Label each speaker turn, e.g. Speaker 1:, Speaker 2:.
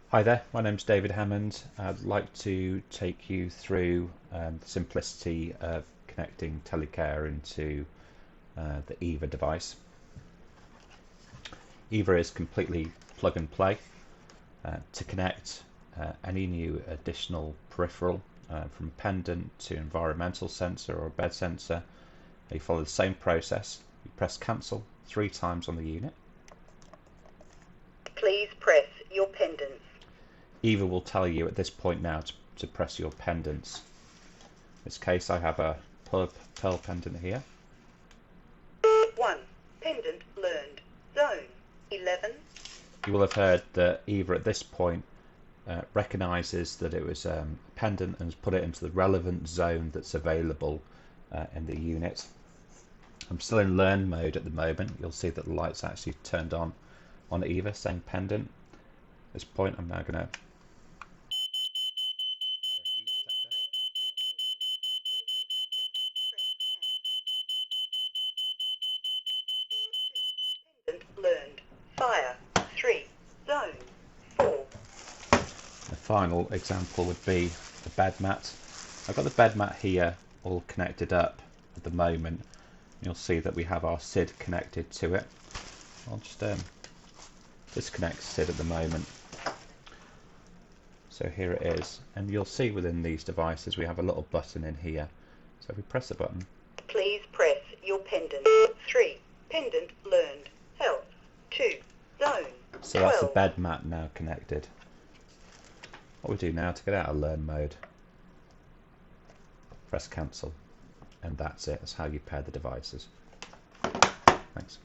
Speaker 1: Hi there, my name's David Hammond. I'd like to take you through the simplicity of connecting Telecare into the EVA device. EVA is completely plug and play. To connect any new additional peripheral from pendant to environmental sensor or bed sensor, you follow the same process. You press cancel 3 times on the unit.
Speaker 2: Please press your pendants.
Speaker 1: EVA will tell you at this point now to press your pendants. In this case I have a pearl pendant here.
Speaker 2: 1. Pendant learned. Zone 11.
Speaker 1: You will have heard that EVA at this point recognises that it was a pendant and has put it into the relevant zone that's available in the unit. I'm still in learn mode at the moment. You'll see that the light's actually turned on EVA saying pendant. At this point I'm now going to
Speaker 2: Pendant learned. Fire 3. Zone 4.
Speaker 1: the final example would be the bed mat. I've got the bed mat here all connected up at the moment. You'll see that we have our SID connected to it. I'll just disconnect SID at the moment. So here it is, and you'll see within these devices we have a little button in here. So if we press the button,
Speaker 2: Please press your pendant. 3. Pendant learned. Health 2. Zone 12.
Speaker 1: so that's the bed mat now connected. What we do now to get out of learn mode, press cancel, and that's it. That's how you pair the devices. Thanks.